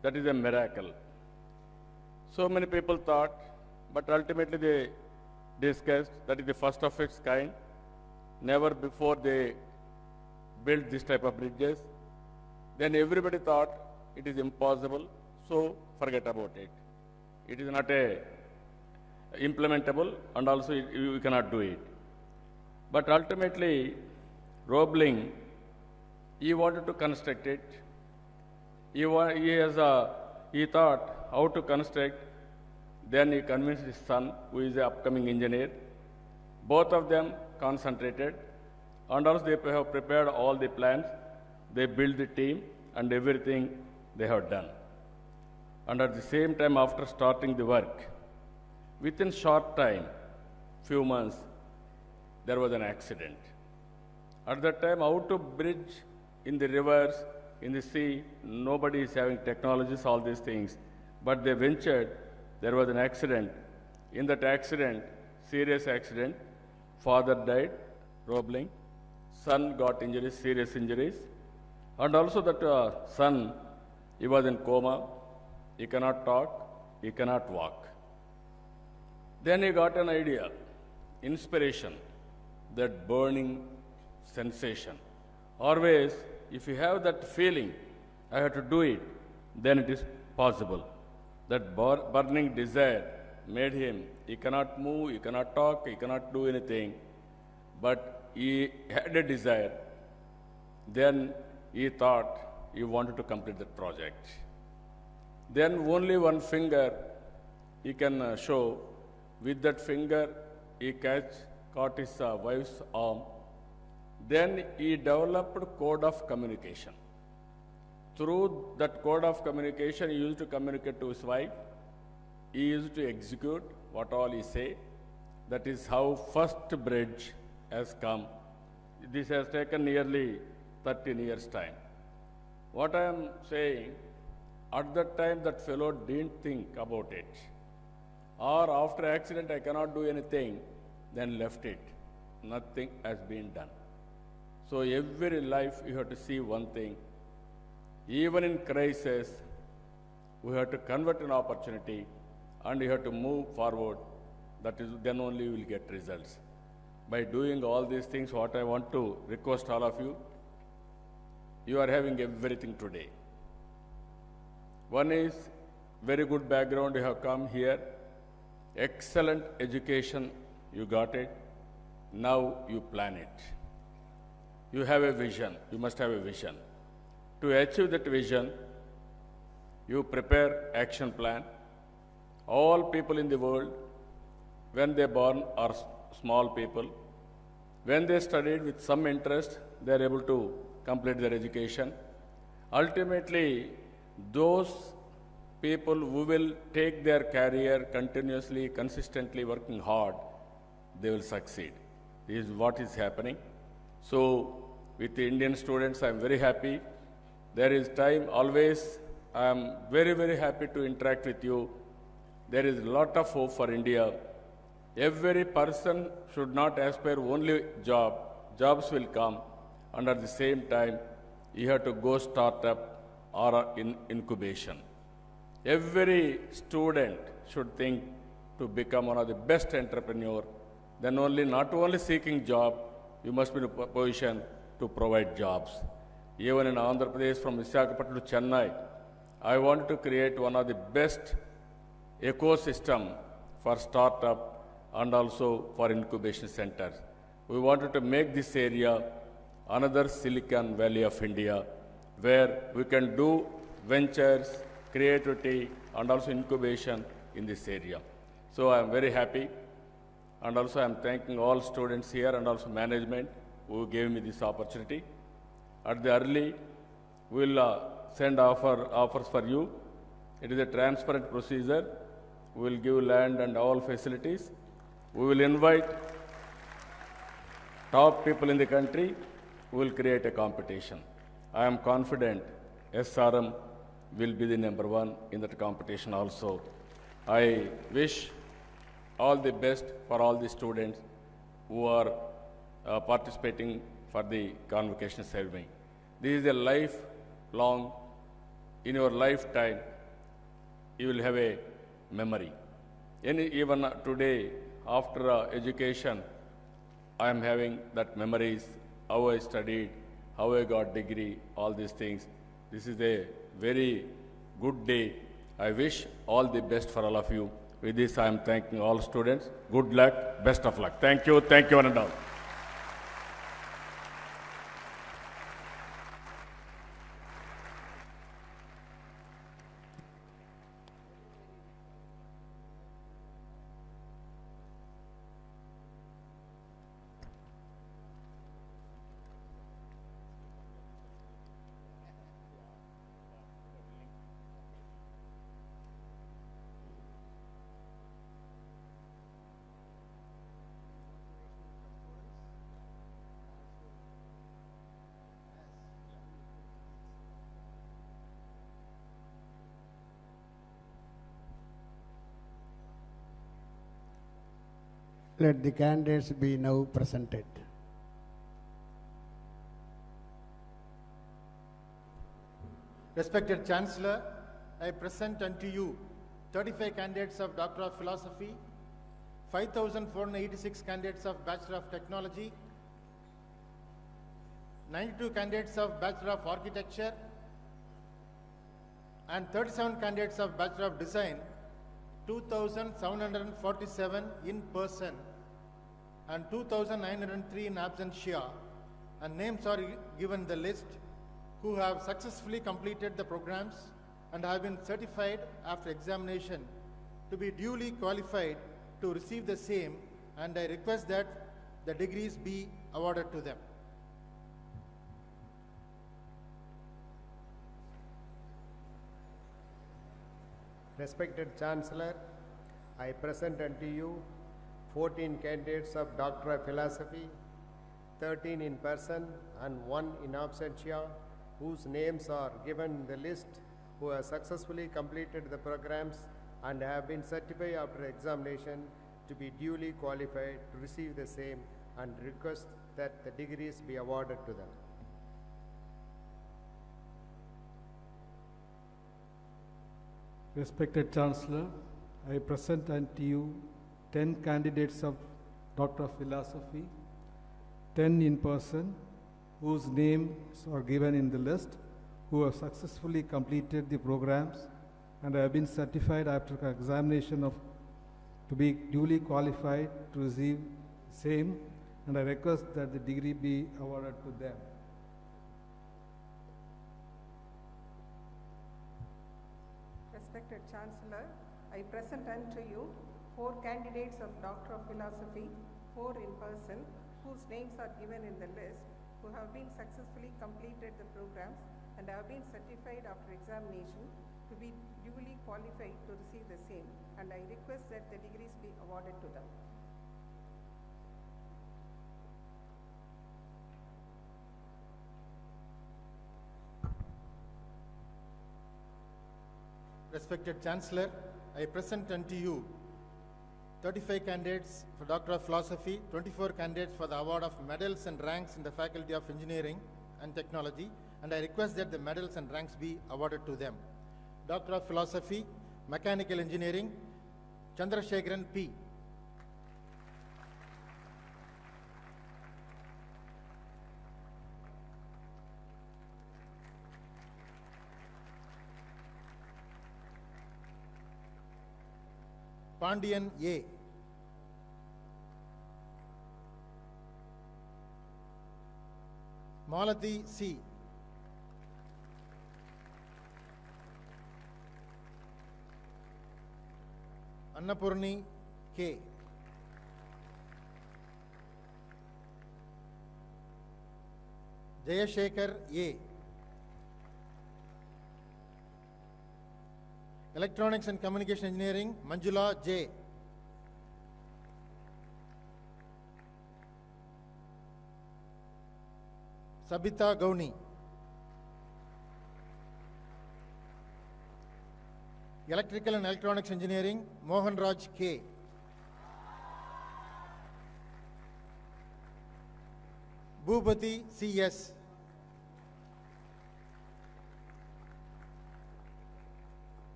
Speaker 5: That is a miracle. So many people thought, but ultimately they discussed that is the first of its kind. Never before they built this type of bridges. Then everybody thought it is impossible, so forget about it. It is not implementable, and also you cannot do it. But ultimately, Roebling, he wanted to construct it. He thought how to construct. Then he convinced his son, who is an upcoming engineer. Both of them concentrated, and also they have prepared all the plans. They built the team and everything they have done. And at the same time, after starting the work, within short time, few months, there was an accident. At that time, how to bridge in the rivers, in the sea, nobody is having technologies, all these things. But they ventured, there was an accident. In that accident, serious accident, father died, Roebling, son got injuries, serious injuries. And also that son, he was in coma, he cannot talk, he cannot walk. Then he got an idea, inspiration, that burning sensation. Always, if you have that feeling, I have to do it, then it is possible. That burning desire made him, he cannot move, he cannot talk, he cannot do anything, but he had a desire. Then he thought he wanted to complete that project. Then only one finger he can show. With that finger, he caught his wife's arm, Then he developed code of communication. Through that code of communication, he used to communicate to his wife. He used to execute what all he say. That is how first bridge has come. This has taken nearly 13 years' time. What I am saying, at that time that fellow didn't think about it. Or after accident I cannot do anything, then left it. Nothing has been done. So every life you have to see one thing. Even in crisis, we have to convert an opportunity and you have to move forward. That is, then only you will get results. By doing all these things, what I want to request all of you, you are having everything today. One is very good background, you have come here. Excellent education, you got it. Now you plan it. You have a vision, you must have a vision. To achieve that vision, you prepare action plan. All people in the world, when they born, are small people. When they studied with some interest, they are able to complete their education. Ultimately, those people who will take their career continuously, consistently working hard, they will succeed. This is what is happening. So, with the Indian students, I am very happy. There is time always. I am very, very happy to interact with you. There is a lot of hope for India. Every person should not aspire only job. Jobs will come, and at the same time, you have to go startup or in incubation. Every student should think to become one of the best entrepreneur. Then only, not only seeking job, you must be in a position to provide jobs. Even in Andhra Pradesh, from Visakhapatnam to Chennai, I want to create one of the best ecosystem for startup and also for incubation centers. We wanted to make this area another Silicon Valley of India, where we can do ventures, creativity, and also incubation in this area. So I am very happy, and also I am thanking all students here and also management who gave me this opportunity. At the early, we will send offers for you. It is a transparent procedure. We will give land and all facilities. We will invite top people in the country. We will create a competition. I am confident SRM will be the #1 in that competition also. I wish all the best for all the students who are participating for the convocation ceremony. This is a lifelong, in your lifetime, you will have a memory. Even today, after education, I am having that memories, how I studied, how I got degree, all these things. This is a very good day. I wish all the best for all of you. With this, I am thanking all students. Good luck, best of luck. Thank you, one and all.
Speaker 1: Let the candidates be now presented.
Speaker 6: Respected Chancellor, I present unto you 35 candidates of Doctor of Philosophy, 5,486 candidates of Bachelor of Technology, 92 candidates of Bachelor of Architecture, and 37 candidates of Bachelor of Design, 2,747 in person and 2,903 in absentia, and names are given the list who have successfully completed the programs and have been certified after examination to be duly qualified to receive the same, and I request that the degrees be awarded to them.
Speaker 7: Respected Chancellor, I present unto you 14 candidates of Doctor of Philosophy, 13 in person and 1 in absentia, whose names are given in the list, who have successfully completed the programs and have been certified after examination to be duly qualified to receive the same, and request that the degrees be awarded to them.
Speaker 8: Respected Chancellor, I present unto you 10 candidates of Doctor of Philosophy, 10 in person, whose names are given in the list, who have successfully completed the programs and have been certified after examination to be duly qualified to receive same, and I request that the degree be awarded to them.
Speaker 9: Respected Chancellor, I present unto you 4 candidates of Doctor of Philosophy, 4 in person, whose names are given in the list, who have been successfully completed the programs and have been certified after examination to be duly qualified to receive the same, and I request that the degrees be awarded to them.
Speaker 6: Respected Chancellor, I present unto you 35 candidates for Doctor of Philosophy, 24 candidates for the award of medals and ranks in the Faculty of Engineering and Technology, and I request that the medals and ranks be awarded to them. Doctor of Philosophy, Mechanical Engineering, Chandrasekharan P. Pandian A. Malati C. Annapurni K. Jayashekhar A. Electronics and Communication Engineering, Manjula J. Sabita Gauni. Electrical and Electronics Engineering, Mohan Raj K. Bhupati C.S.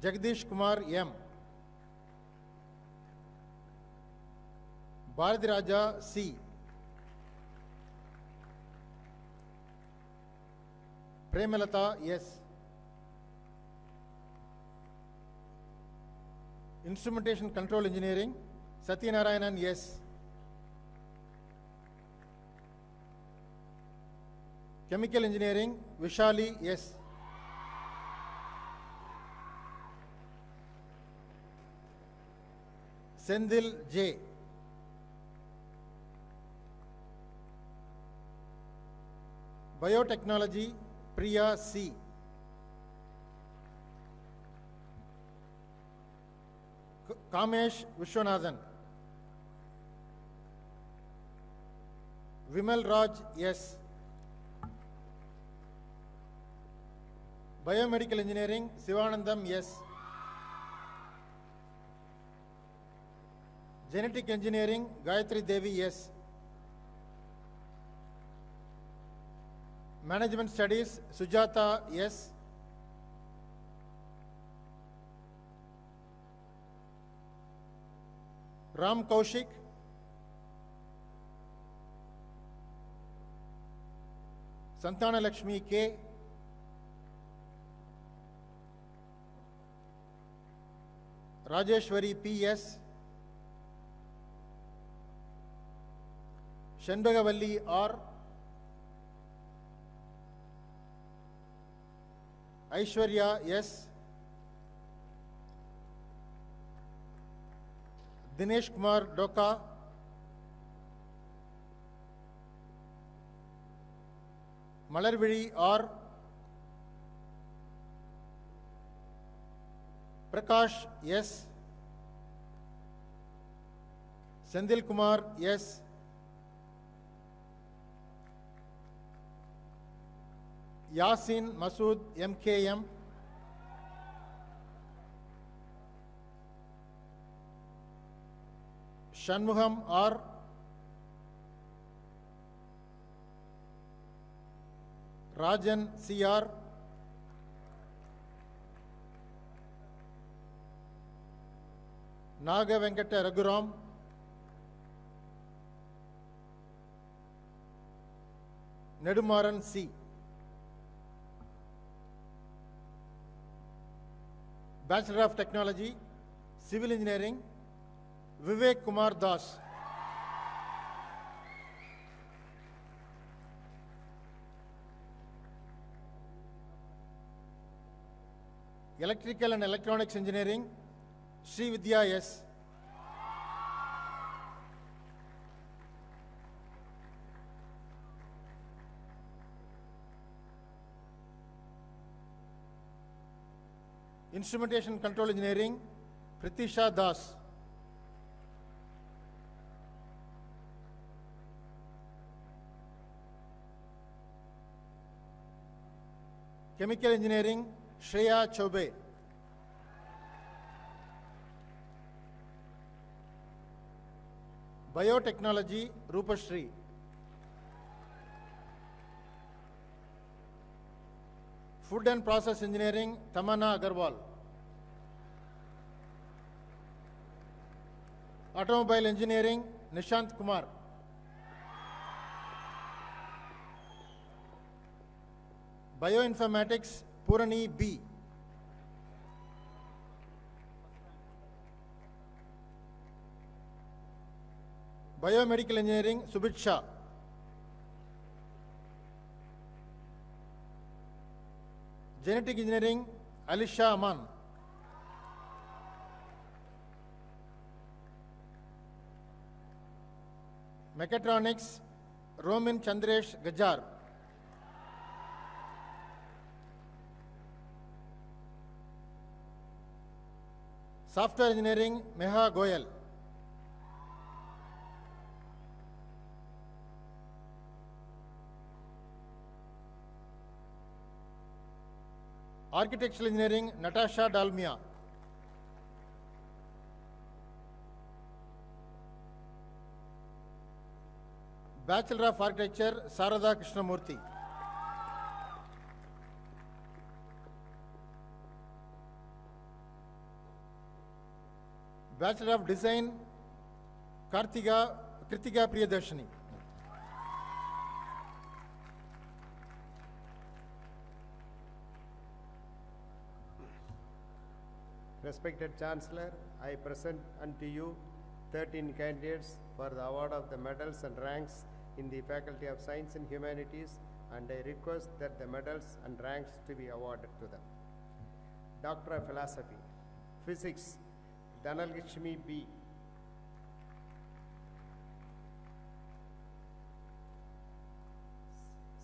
Speaker 6: Jagdish Kumar M. Bharati Raja C. Premalata S. Instrumentation Control Engineering, Satyanarayanan S. Chemical Engineering, Vishali S. Sendil J. Biotechnology, Priya C. Kamesh Vishwanathan. Vimal Raj S. Biomedical Engineering, Sivanandam S. Genetic Engineering, Gayatri Devi S. Management Studies, Sujata S. Ram Kaushik. Santana Lakshmi K. Rajeshwari P.S. Shanbagavalli R. Aishwarya S. Dinesh Kumar Doka. Malarvidi R. Prakash S. Sendil Kumar S. Yasin Masood MKM. Shanmuham R. Rajan CR. Naga Venkata Raghuram. Nedumaran C. Bachelor of Technology, Civil Engineering, Vivek Kumar Das. Electrical and Electronics Engineering, Sri Vidya S. Instrumentation Control Engineering, Pritisha Das. Chemical Engineering, Shreya Chobe. Biotechnology, Rupashri. Food and Process Engineering, Tamanna Agarwal. Automobile Engineering, Nishant Kumar. Bioinformatics, Purani B. Biomedical Engineering, Subit Shah. Genetic Engineering, Alisha Aman. Mechatronics, Romin Chandresh Gajar. Software Engineering, Meha Goyal. Architectural Engineering, Natasha Dalmia. Bachelor of Architecture, Sarada Krishnamurthy. Bachelor of Design, Kritika Priyadarshini.
Speaker 7: Respected Chancellor, I present unto you 13 candidates for the award of the medals and ranks in the Faculty of Science and Humanities, and I request that the medals and ranks to be awarded to them. Doctor of Philosophy, Physics, Dhanalakshmi B.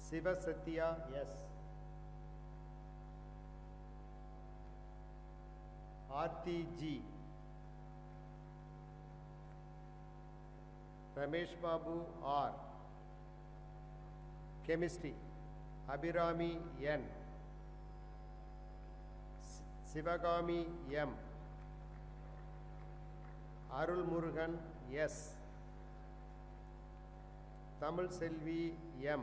Speaker 7: Siva Satya S. Aarti G. Ramesh Babu R. Chemistry, Abhirami N. Sivagami M. Arul Murugan S. Tamil Selvi M.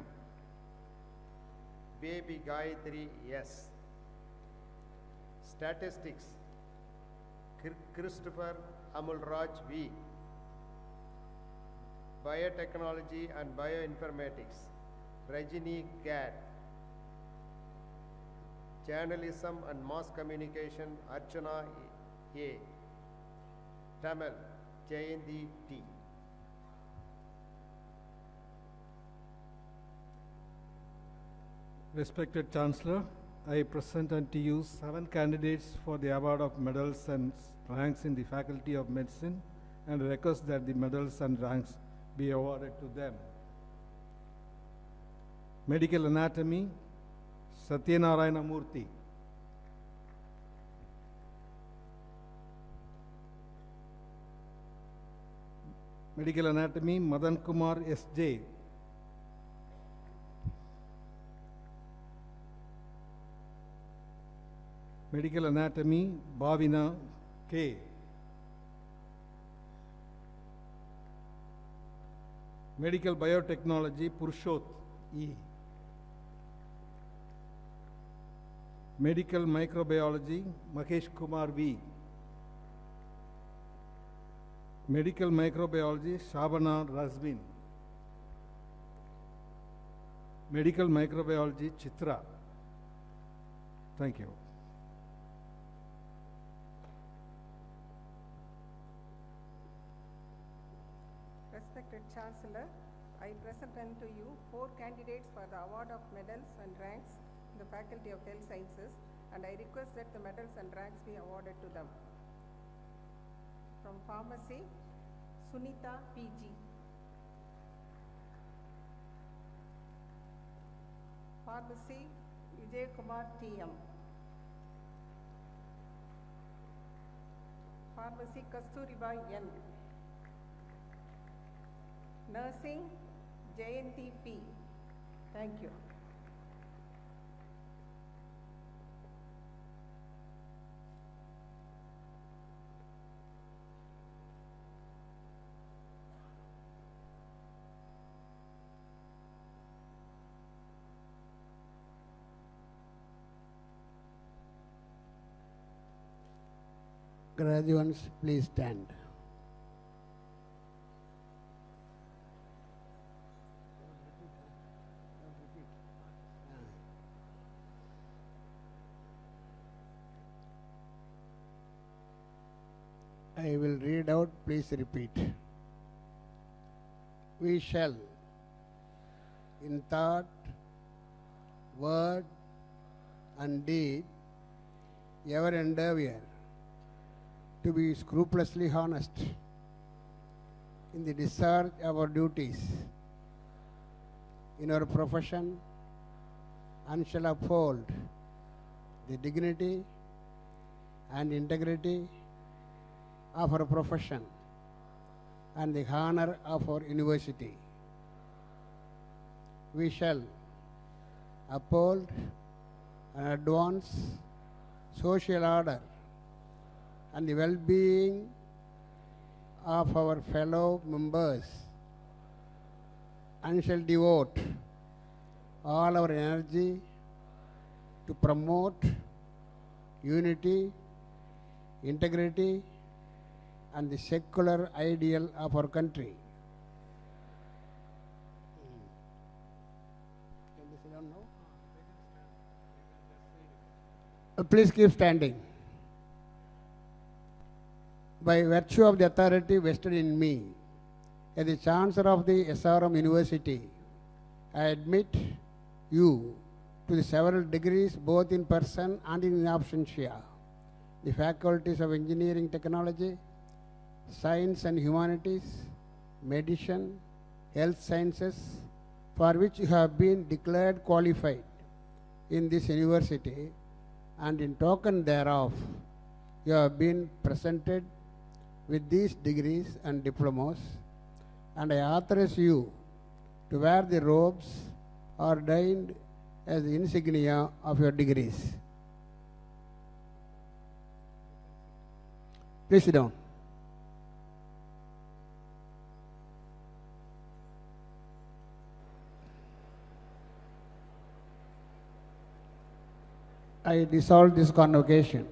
Speaker 7: Baby Gayatri S. Statistics, Christopher Amulraj V. Biotechnology and Bioinformatics, Rajini Gad. Journalism and Mass Communication, Archana A. Tamil, Jayanti T.
Speaker 8: Respected Chancellor, I present unto you 7 candidates for the award of medals and ranks in the Faculty of Medicine, and request that the medals and ranks be awarded to them. Medical Anatomy, Satyanarayana Murthy. Medical Anatomy, Madan Kumar S.J. Medical Anatomy, Bhavina K. Medical Biotechnology, Purushot E. Medical Microbiology, Mahesh Kumar V. Medical Microbiology, Shabana Razmin. Medical Microbiology, Chitra. Thank you.
Speaker 9: Respected Chancellor, I present unto you 4 candidates for the award of medals and ranks in the Faculty of Health Sciences, and I request that the medals and ranks be awarded to them. From Pharmacy, Sunita P.G. Pharmacy, Vijay Kumar T.M. Pharmacy, Kasturiba N. Nursing, Jayanti P. Thank you.
Speaker 1: Graduates, please stand. I will read out, please repeat. We shall, in thought, word, and deed, ever endeavor to be scrupulously honest in the discharge of our duties in our profession, and shall uphold the dignity and integrity of our profession and the honor of our university. We shall uphold and advance social order and the well-being of our fellow members, and shall devote all our energy to promote unity, integrity, and the secular ideal of our country. Can they sit down now? Please keep standing. By virtue of the authority vested in me as the Chancellor of the SRM University, I admit you to the several degrees both in person and in absentia, the faculties of Engineering Technology, Science and Humanities, Medicine, Health Sciences, for which you have been declared qualified in this university, and in token thereof, you have been presented with these degrees and diplomas, and I authorize you to wear the robes ordained as the insignia of your degrees. Please sit down. I dissolve this convocation.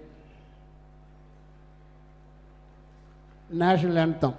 Speaker 1: National Anthem.